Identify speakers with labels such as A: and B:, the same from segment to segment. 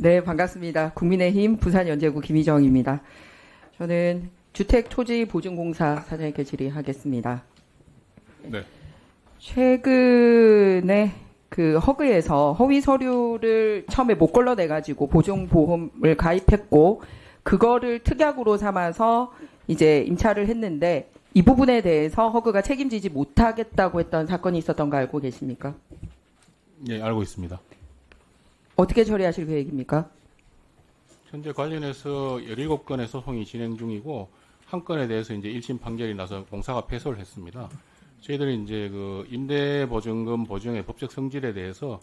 A: 네, 반갑습니다. 국민의힘 부산연제구 김희정입니다. 저는 주택토지보증공사 사장님께 질의하겠습니다.
B: 네.
A: 최근에 그 허그에서 허위 서류를 처음에 못 걸러내가지고 보증보험을 가입했고 그거를 특약으로 삼아서 이제 임차를 했는데 이 부분에 대해서 허그가 책임지지 못하겠다고 했던 사건이 있었던 거 알고 계십니까?
B: 예, 알고 있습니다.
A: 어떻게 처리하실 계획입니까?
B: 현재 관련해서 17건의 소송이 진행 중이고 한 건에 대해서 이제 1심 판결이 나서 공사가 패소를 했습니다. 저희들이 이제 그 임대보증금 보증의 법적 성질에 대해서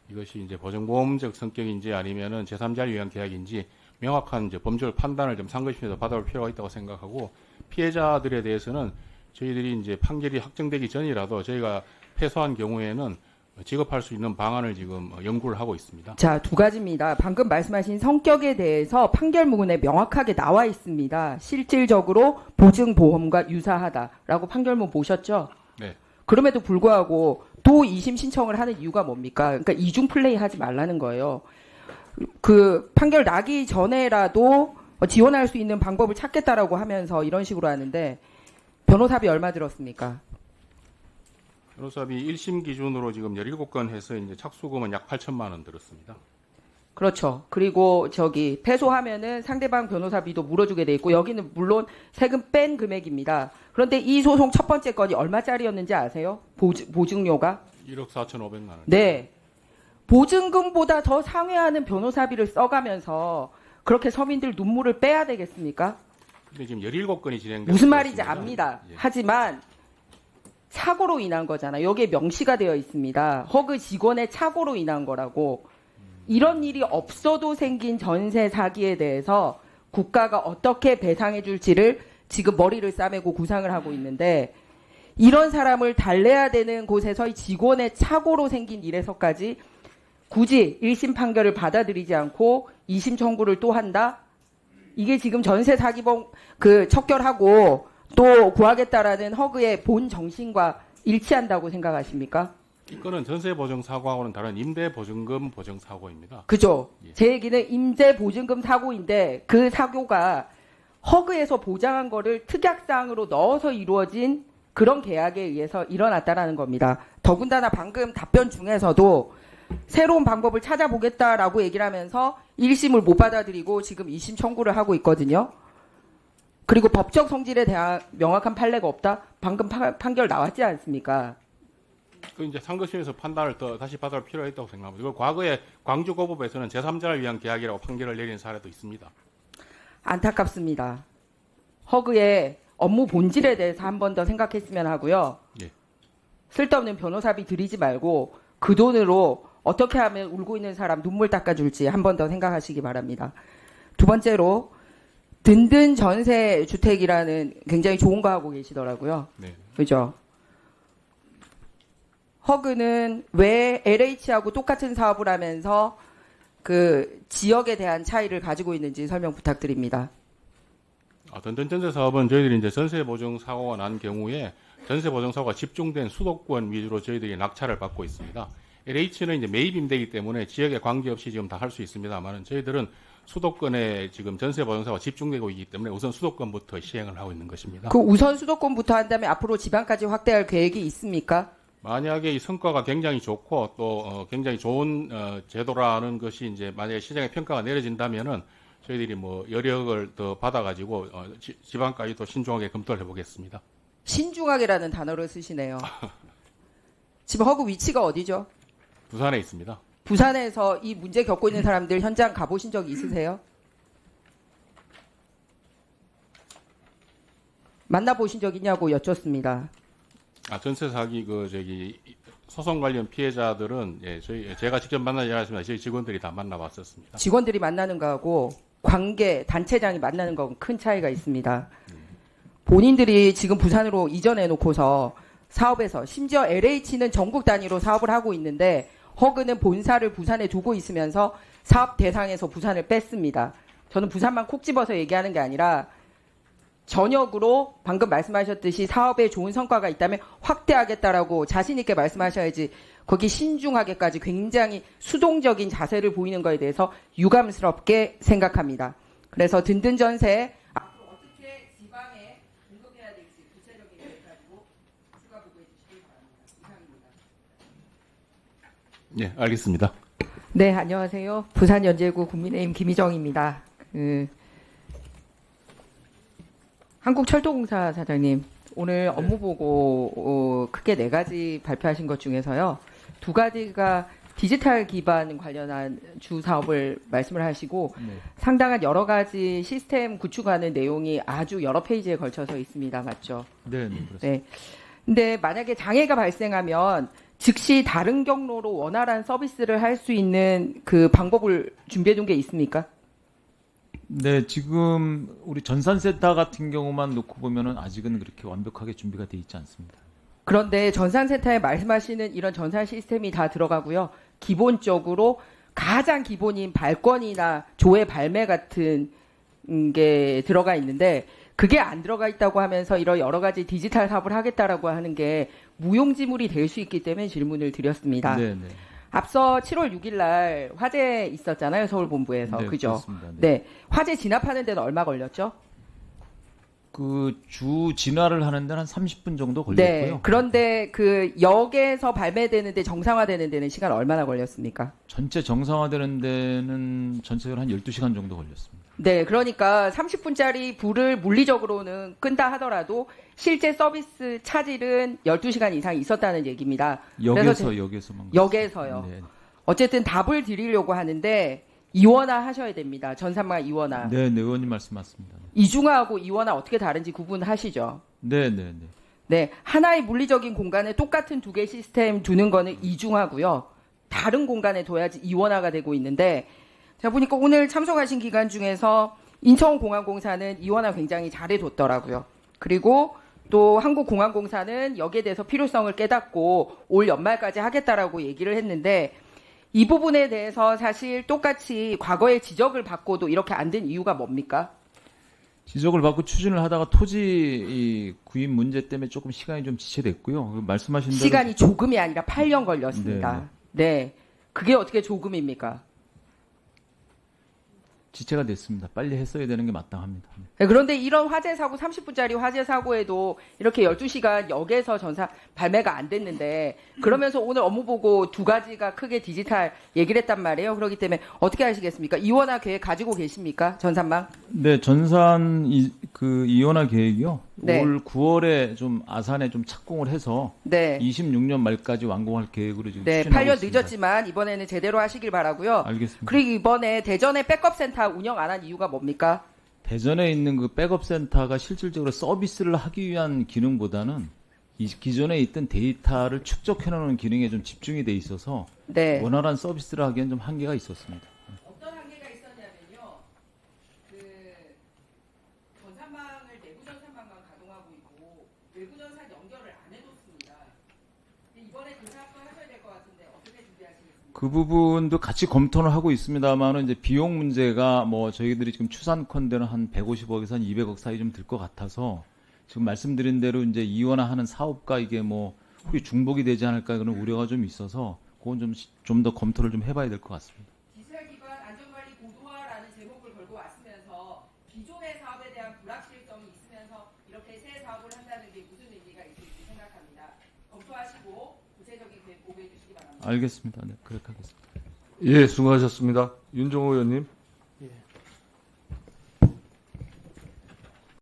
B: 이것이 이제 보증보험적 성격인지 아니면은 제3자를 위한 계약인지 명확한 이제 법률 판단을 좀 상급심에서 받아볼 필요가 있다고 생각하고 피해자들에 대해서는 저희들이 이제 판결이 확정되기 전이라도 저희가 패소한 경우에는 지급할 수 있는 방안을 지금 연구를 하고 있습니다.
A: 자, 두 가지입니다. 방금 말씀하신 성격에 대해서 판결문에 명확하게 나와 있습니다. 실질적으로 보증보험과 유사하다라고 판결문 보셨죠?
B: 네.
A: 그럼에도 불구하고 또 2심 신청을 하는 이유가 뭡니까? 그러니까 이중 플레이 하지 말라는 거예요. 그 판결 나기 전에라도 지원할 수 있는 방법을 찾겠다라고 하면서 이런 식으로 하는데 변호사비 얼마 들었습니까?
B: 변호사비 1심 기준으로 지금 17건 해서 이제 착수금은 약 8천만 원 들었습니다.
A: 그렇죠. 그리고 저기 패소하면은 상대방 변호사비도 물어주게 돼 있고 여기는 물론 세금 뺀 금액입니다. 그런데 이 소송 첫 번째 건이 얼마짜리였는지 아세요? 보증료가?
B: 1억 4,500만 원.
A: 네. 보증금보다 더 상회하는 변호사비를 써가면서 그렇게 서민들 눈물을 빼야 되겠습니까?
B: 근데 지금 17건이 진행되고
A: 무슨 말인지
B: 있습니다.
A: 압니다.
B: 예.
A: 하지만 착오로 인한 거잖아요. 여기에 명시가 되어 있습니다. 허그 직원의 착오로 인한 거라고. 이런 일이 없어도 생긴 전세 사기에 대해서 국가가 어떻게 배상해 줄지를 지금 머리를 싸매고 구상을 하고 있는데 이런 사람을 달래야 되는 곳에서 이 직원의 착오로 생긴 일에서까지 굳이 1심 판결을 받아들이지 않고 2심 청구를 또 한다? 이게 지금 전세 사기범 척결하고 또 구하겠다라는 허그의 본 정신과 일치한다고 생각하십니까?
B: 이 건은 전세보증 사고하고는 다른 임대보증금 보증 사고입니다.
A: 그죠?
B: 예.
A: 제 얘기는 임대보증금 사고인데 그 사고가 허그에서 보장한 거를 특약사항으로 넣어서 이루어진 그런 계약에 의해서 일어났다라는 겁니다. 더군다나 방금 답변 중에서도 새로운 방법을 찾아보겠다라고 얘기를 하면서 1심을 못 받아들이고 지금 2심 청구를 하고 있거든요. 그리고 법적 성질에 대한 명확한 판례가 없다? 방금 판결 나왔지 않습니까?
B: 그 이제 상급심에서 판단을 더 다시 받아볼 필요가 있다고 생각합니다. 그리고 과거에 광주고법에서는 제3자를 위한 계약이라고 판결을 내린 사례도 있습니다.
A: 안타깝습니다. 허그의 업무 본질에 대해서 한 번 더 생각했으면 하고요.
B: 예.
A: 쓸데없는 변호사비 들이지 말고 그 돈으로 어떻게 하면 울고 있는 사람 눈물 닦아줄지 한 번 더 생각하시기 바랍니다. 두 번째로 든든 전세 주택이라는 굉장히 좋은 거 하고 계시더라고요.
B: 네.
A: 그죠? 허그는 왜 LH하고 똑같은 사업을 하면서 그 지역에 대한 차이를 가지고 있는지 설명 부탁드립니다.
B: 든든 전세 사업은 저희들이 이제 전세 보증 사고가 난 경우에 전세 보증 사고가 집중된 수도권 위주로 저희들이 낙찰을 받고 있습니다. LH는 이제 매입 임대이기 때문에 지역에 관계없이 지금 다 할 수 있습니다만 저희들은 수도권에 지금 전세 보증 사고가 집중되고 있기 때문에 우선 수도권부터 시행을 하고 있는 것입니다.
A: 그 우선 수도권부터 한 다음에 앞으로 지방까지 확대할 계획이 있습니까?
B: 만약에 이 성과가 굉장히 좋고 또 굉장히 좋은 제도라는 것이 이제 만약에 시장의 평가가 내려진다면은 저희들이 뭐 여력을 더 받아가지고 지방까지도 신중하게 검토를 해보겠습니다.
A: 신중하게라는 단어를 쓰시네요. 지금 허그 위치가 어디죠?
B: 부산에 있습니다.
A: 부산에서 이 문제 겪고 있는 사람들 현장 가보신 적 있으세요? 만나보신 적 있냐고 여쭙습니다.
B: 전세 사기 소송 관련 피해자들은 제가 직접 만나지 않았습니다. 저희 직원들이 다 만나봤었습니다.
A: 직원들이 만나는 거하고 관계 단체장이 만나는 거하고 큰 차이가 있습니다. 본인들이 지금 부산으로 이전해 놓고서 사업에서 심지어 LH는 전국 단위로 사업을 하고 있는데 허그는 본사를 부산에 두고 있으면서 사업 대상에서 부산을 뺐습니다. 저는 부산만 콕 집어서 얘기하는 게 아니라 전역으로 방금 말씀하셨듯이 사업에 좋은 성과가 있다면 확대하겠다라고 자신 있게 말씀하셔야지 거기 신중하게까지 굉장히 수동적인 자세를 보이는 거에 대해서 유감스럽게 생각합니다. 그래서 든든 전세 앞으로 어떻게 지방에 공급해야 될지 구체적인 계획 가지고 추가 보고해 주시기 바랍니다. 이상입니다.
B: 예, 알겠습니다.
A: 네, 안녕하세요. 부산연제구 국민의힘 김희정입니다. 한국철도공사 사장님, 오늘 업무 보고 크게 4가지 발표하신 것 중에서요. 2가지가 디지털 기반 관련한 주 사업을 말씀을 하시고
C: 네.
A: 상당한 여러 가지 시스템 구축하는 내용이 아주 여러 페이지에 걸쳐서 있습니다. 맞죠?
C: 네, 그렇습니다.
A: 네. 근데 만약에 장애가 발생하면 즉시 다른 경로로 원활한 서비스를 할 수 있는 그 방법을 준비해 둔 게 있습니까?
C: 네, 지금 우리 전산센터 같은 경우만 놓고 보면은 아직은 그렇게 완벽하게 준비가 돼 있지 않습니다.
A: 그런데 전산센터에 말씀하시는 이런 전산 시스템이 다 들어가고요. 기본적으로 가장 기본인 발권이나 조회 발매 같은 게 들어가 있는데 그게 안 들어가 있다고 하면서 이런 여러 가지 디지털 사업을 하겠다라고 하는 게 무용지물이 될 수 있기 때문에 질문을 드렸습니다.
C: 네.
A: 앞서 7월 6일 날 화재 있었잖아요. 서울본부에서.
C: 네,
A: 그죠?
C: 그렇습니다.
A: 네. 화재 진압하는 데는 얼마 걸렸죠?
C: 그 주 진화를 하는 데는 한 30분 정도
A: 네.
C: 걸렸고요.
A: 그런데 그 역에서 발매되는데 정상화되는 데는 시간 얼마나 걸렸습니까?
C: 전체 정상화되는 데는 전체적으로 한 12시간 정도 걸렸습니다.
A: 네. 그러니까 30분짜리 불을 물리적으로는 끈다 하더라도 실제 서비스 차질은 12시간 이상 있었다는 얘기입니다.
C: 역에서만.
A: 역에서요.
C: 네.
A: 어쨌든 답을 드리려고 하는데 이원화 하셔야 됩니다. 전산망 이원화.
C: 네, 의원님 말씀 맞습니다.
A: 이중화하고 이원화 어떻게 다른지 구분하시죠?
C: 네.
A: 네, 하나의 물리적인 공간에 똑같은 2개 시스템 두는 거는 이중화고요. 다른 공간에 둬야지 이원화가 되고 있는데 제가 보니까 오늘 참석하신 기간 중에서 인천공항공사는 이원화 굉장히 잘해뒀더라고요. 그리고 또 한국공항공사는 여기에 대해서 필요성을 깨닫고 올 연말까지 하겠다라고 얘기를 했는데 이 부분에 대해서 사실 똑같이 과거에 지적을 받고도 이렇게 안 된 이유가 뭡니까?
C: 지적을 받고 추진을 하다가 토지 이 구입 문제 때문에 조금 시간이 좀 지체됐고요. 그 말씀하신 대로
A: 시간이 조금이 아니라 8년 걸렸습니다. 네. 그게 어떻게 조금입니까?
C: 지체가 됐습니다. 빨리 했어야 되는 게 마땅합니다.
A: 네, 그런데 이런 화재 사고 30분짜리 화재 사고에도 이렇게 12시간 역에서 전사 발매가 안 됐는데 그러면서 오늘 업무 보고 2가지가 크게 디지털 얘기를 했단 말이에요. 그렇기 때문에 어떻게 하시겠습니까? 이원화 계획 가지고 계십니까? 전산망?
C: 네, 전산 그 이원화 계획이요.
A: 네.
C: 올 9월에 좀 아산에 좀 착공을 해서
A: 네.
C: 26년 말까지 완공할 계획으로 지금
A: 네,
C: 추진하고
A: 8년
C: 있습니다.
A: 늦었지만 이번에는 제대로 하시길 바라고요.
C: 알겠습니다.
A: 그리고 이번에 대전에 백업센터 운영 안 한 이유가 뭡니까?
C: 대전에 있는 그 백업 센터가 실질적으로 서비스를 하기 위한 기능보다는 이 기존에 있던 데이터를 축적해 놓는 기능에 좀 집중이 돼 있어서
A: 네.
C: 원활한 서비스를 하기엔 좀 한계가 있었습니다.
A: 어떤 한계가 있었냐면요. 그 전산망을 내부 전산망만 가동하고 있고 외부 전산 연결을 안 해놓습니다. 근데 이번에 그 사업도 하셔야 될 것 같은데 어떻게 준비하시겠습니까?
C: 그 부분도 같이 검토를 하고 있습니다만은 이제 비용 문제가 뭐 저희들이 지금 추산컨대는 한 150억에서 한 200억 사이 좀 들 것 같아서 지금 말씀드린 대로 이제 이원화하는 사업과 이게 뭐 혹시 중복이 되지 않을까 그런 우려가 좀 있어서 그건 좀 더 검토를 좀 해봐야 될 것 같습니다.
A: 디지털 기반 안전관리 고도화라는 제목을 걸고 왔으면서 기존의 사업에 대한 불확실성이 있으면서 이렇게 새 사업을 한다는 게 무슨 의미가 있을지 생각합니다. 검토하시고 구체적인 계획 보고해 주시기 바랍니다.
C: 알겠습니다. 네, 그렇게 하겠습니다.
D: 예, 수고하셨습니다. 윤종호 의원님.